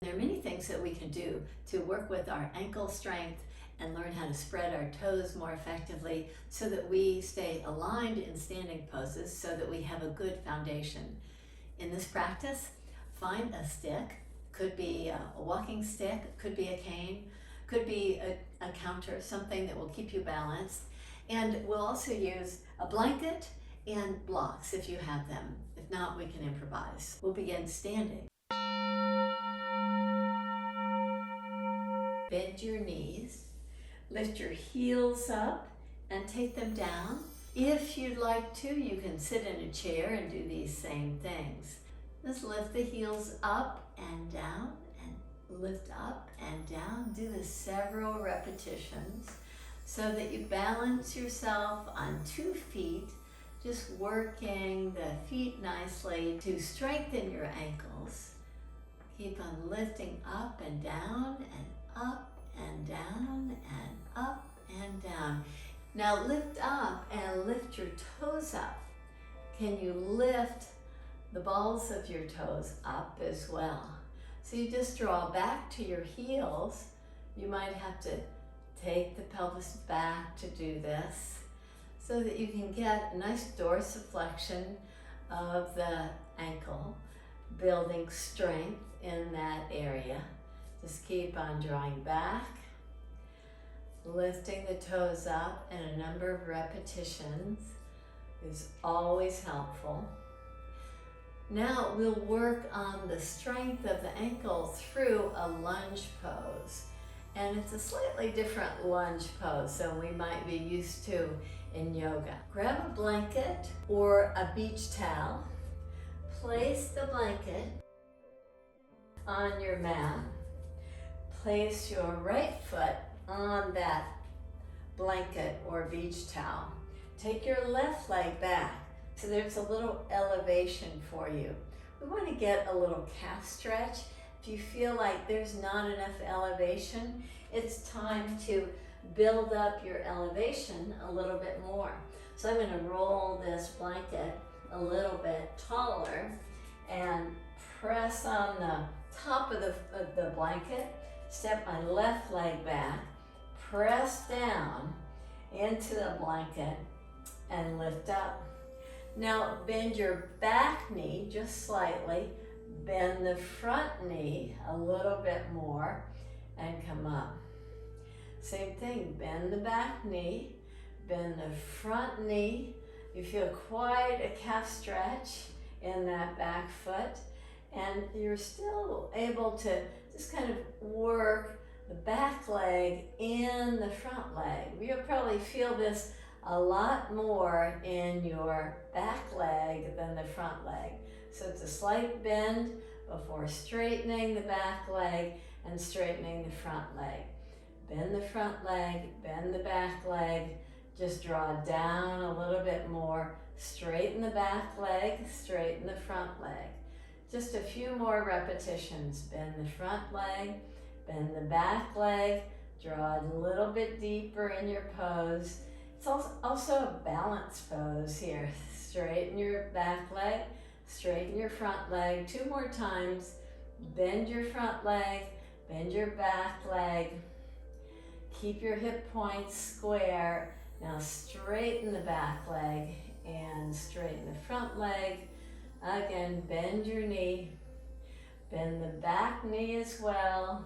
There are many things that we can do to work with our ankle strength and learn how to spread our toes more effectively so that we stay aligned in standing poses so that we have a good foundation. In this practice, find a stick. Could be a walking stick, could be a cane, could be a counter, something that will keep you balanced. And we'll also use a blanket and blocks if you have them. If not, we can improvise. We'll begin standing. Bend your knees, lift your heels up and take them down. If you'd like to, you can sit in a chair and do these same things. Just lift the heels up and down and lift up and down. Do this several repetitions so that you balance yourself on 2 feet, just working the feet nicely to strengthen your ankles. Keep on lifting up and down and up and down and up and down. Now lift up and lift your toes up. Can you lift the balls of your toes up as well? So you just draw back to your heels. You might have to take the pelvis back to do this so that you can get a nice dorsiflexion of the ankle, building strength in that area. Just keep on drawing back, lifting the toes up, and a number of repetitions is always helpful. Now we'll work on the strength of the ankle through a lunge pose. And it's a slightly different lunge pose than we might be used to in yoga. Grab a blanket or a beach towel. Place the blanket on your mat. Place your right foot on that blanket or beach towel. Take your left leg back so there's a little elevation for you. We want to get a little calf stretch. If you feel like there's not enough elevation, it's time to build up your elevation a little bit more. So I'm going to roll this blanket a little bit taller and press on the top of the blanket. Step my left leg back, press down into the blanket and lift up. Now bend your back knee just slightly, bend the front knee a little bit more and come up. Same thing, bend the back knee, bend the front knee. You feel quite a calf stretch in that back foot, and you're still able to just kind of work the back leg in the front leg. You'll probably feel this a lot more in your back leg than the front leg. So it's a slight bend before straightening the back leg and straightening the front leg. Bend the front leg, bend the back leg, just draw down a little bit more, straighten the back leg, straighten the front leg. Just a few more repetitions. Bend the front leg, bend the back leg, draw a little bit deeper in your pose. It's also a balance pose here. Straighten your back leg, straighten your front leg. 2 more times. Bend your front leg, bend your back leg. Keep your hip points square. Now straighten the back leg and straighten the front leg. Again, bend your knee, bend the back knee as well.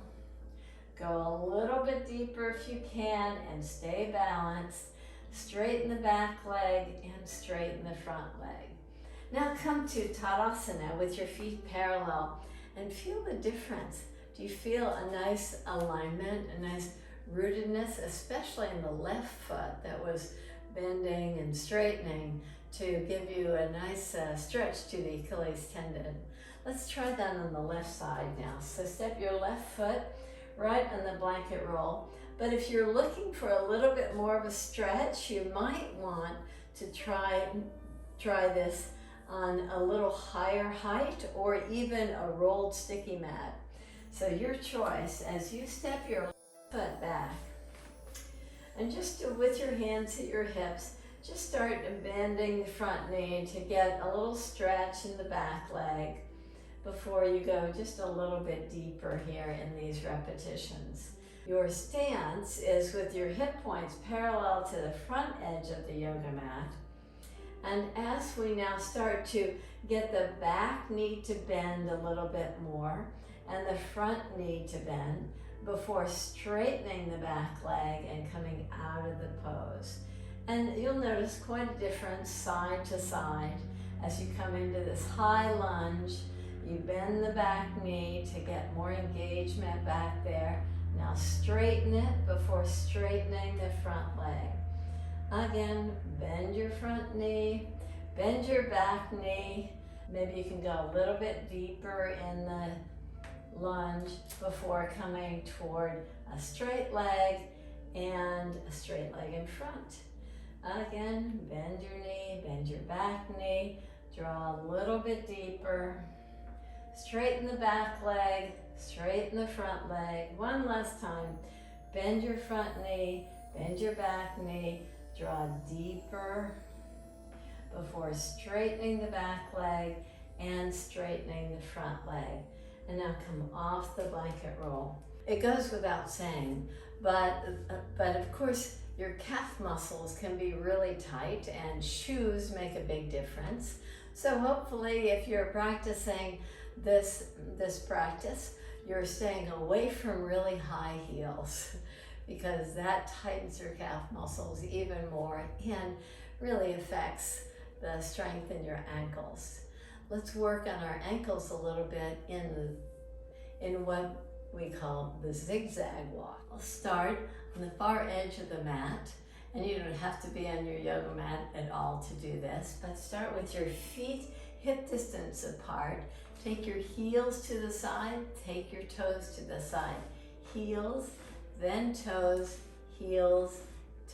Go a little bit deeper if you can and stay balanced. Straighten the back leg and straighten the front leg. Now come to Tadasana with your feet parallel and feel the difference. Do you feel a nice alignment, a nice rootedness, especially in the left foot that was bending and straightening to give you a nice stretch to the Achilles tendon? Let's try that on the left side now. So step your left foot right on the blanket roll. But if you're looking for a little bit more of a stretch, you might want to try this on a little higher height or even a rolled sticky mat. So your choice as you step your foot back. And just with your hands at your hips, just start bending the front knee to get a little stretch in the back leg before you go just a little bit deeper here in these repetitions. Your stance is with your hip points parallel to the front edge of the yoga mat. And as we now start to get the back knee to bend a little bit more and the front knee to bend before straightening the back leg and coming out of the pose. And you'll notice quite a difference side to side as you come into this high lunge. You bend the back knee to get more engagement back there. Now straighten it before straightening the front leg. Again, bend your front knee, bend your back knee. Maybe you can go a little bit deeper in the lunge before coming toward a straight leg and a straight leg in front. Again, bend your knee, bend your back knee, draw a little bit deeper, straighten the back leg, straighten the front leg. One last time, bend your front knee, bend your back knee, draw deeper before straightening the back leg and straightening the front leg. And now come off the blanket roll. It goes without saying, but of course your calf muscles can be really tight and shoes make a big difference. So hopefully if you're practicing this practice, you're staying away from really high heels because that tightens your calf muscles even more and really affects the strength in your ankles. Let's work on our ankles a little bit in what we call the zigzag walk. I'll start on the far edge of the mat, and you don't have to be on your yoga mat at all to do this, but start with your feet hip distance apart. Take your heels to the side, take your toes to the side. Heels, then toes, heels,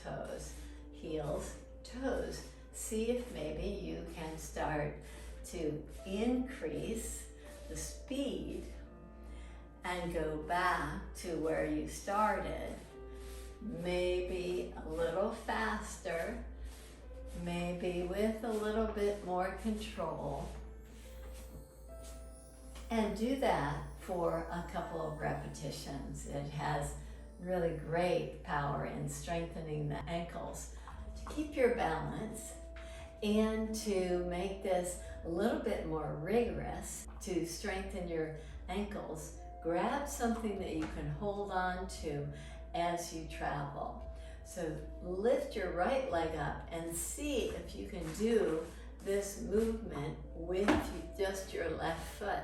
toes, heels, toes. See if maybe you can start to increase the speed and go back to where you started. Maybe a little faster, maybe with a little bit more control. And do that for a couple of repetitions. It has really great power in strengthening the ankles to keep your balance and to make this a little bit more rigorous. To strengthen your ankles, grab something that you can hold on to as you travel. So lift your right leg up and see if you can do this movement with just your left foot.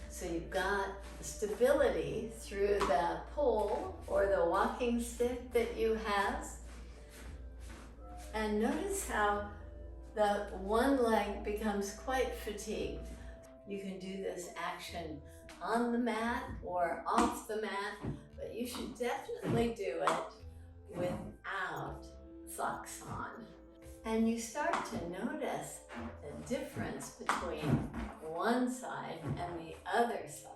So you've got stability through the pole or the walking stick that you have. And notice how the one leg becomes quite fatigued. You can do this action on the mat or off the mat, but you should definitely do it without socks on. And you start to notice the difference between one side and the other side.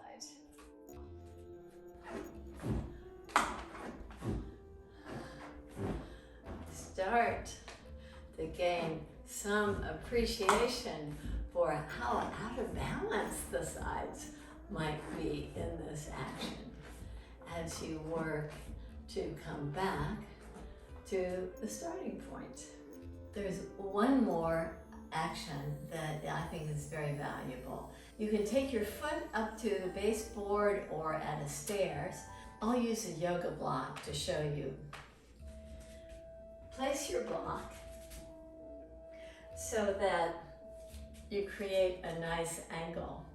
Start to gain some appreciation for how out of balance the sides might be in this action as you work to come back to the starting point. There's one more action that I think is very valuable. You can take your foot up to the baseboard or at a stairs. I'll use a yoga block to show you. Place your block so that you create a nice angle,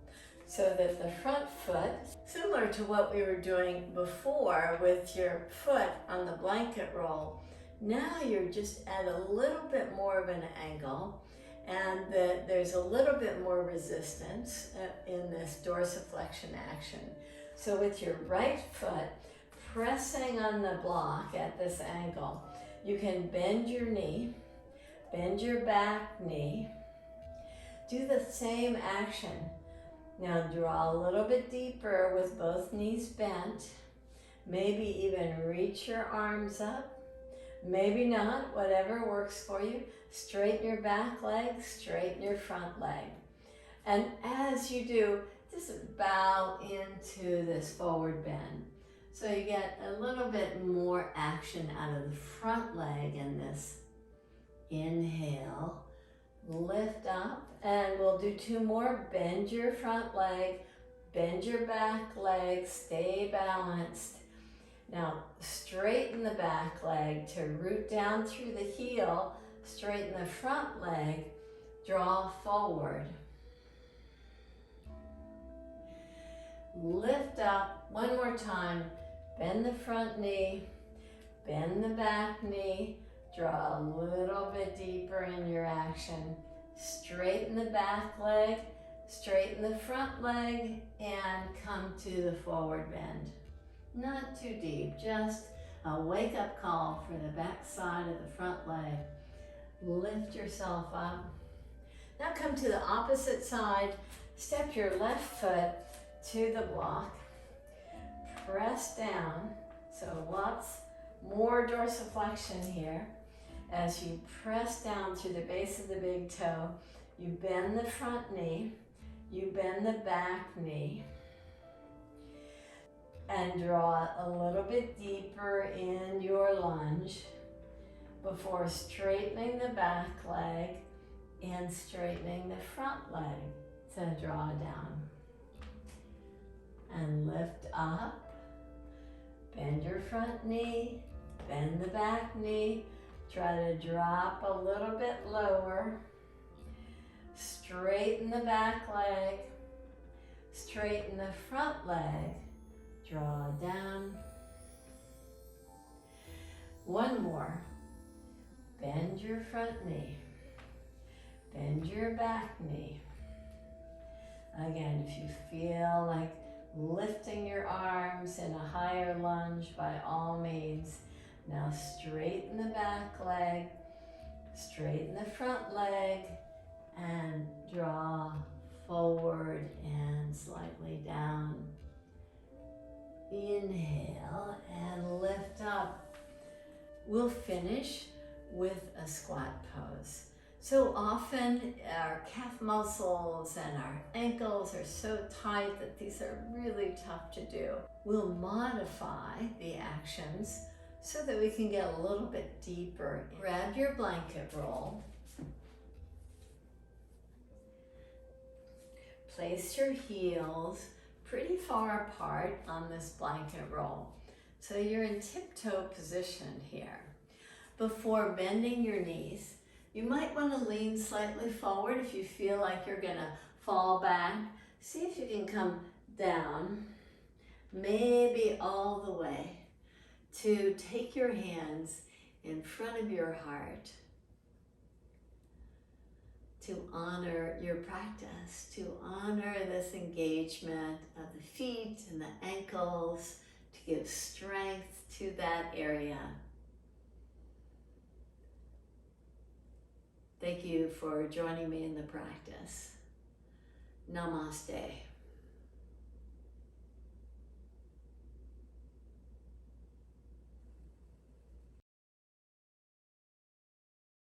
so that the front foot, similar to what we were doing before with your foot on the blanket roll, now you're just at a little bit more of an angle, and there's a little bit more resistance in this dorsiflexion action. So with your right foot pressing on the block at this angle, you can bend your knee, bend your back knee, do the same action. Now draw a little bit deeper with both knees bent, maybe even reach your arms up. Maybe not, whatever works for you. Straighten your back leg, straighten your front leg. And as you do, just bow into this forward bend. So you get a little bit more action out of the front leg in this inhale. Lift up, and we'll do 2 more. Bend your front leg, bend your back leg, stay balanced. Now straighten the back leg to root down through the heel, straighten the front leg, draw forward. Lift up, one more time, bend the front knee, bend the back knee, draw a little bit deeper in your action. Straighten the back leg, straighten the front leg, and come to the forward bend. Not too deep, just a wake-up call for the back side of the front leg. Lift yourself up. Now come to the opposite side. Step your left foot to the block. Press down. So lots more dorsiflexion here. As you press down through the base of the big toe, you bend the front knee, you bend the back knee, and draw a little bit deeper in your lunge before straightening the back leg and straightening the front leg to draw down. And lift up, bend your front knee, bend the back knee, try to drop a little bit lower, straighten the back leg, straighten the front leg, draw down. One more, bend your front knee, bend your back knee. Again, if you feel like lifting your arms in a higher lunge, by all means. Now straighten the back leg, straighten the front leg, and draw forward and slightly down. Inhale and lift up. We'll finish with a squat pose. So often our calf muscles and our ankles are so tight that these are really tough to do. We'll modify the actions so that we can get a little bit deeper. Grab your blanket roll. Place your heels pretty far apart on this blanket roll. So you're in tiptoe position here. Before bending your knees, you might want to lean slightly forward if you feel like you're gonna fall back. See if you can come down, maybe all the way, to take your hands in front of your heart to honor your practice, to honor this engagement of the feet and the ankles, to give strength to that area. Thank you for joining me in the practice. Namaste.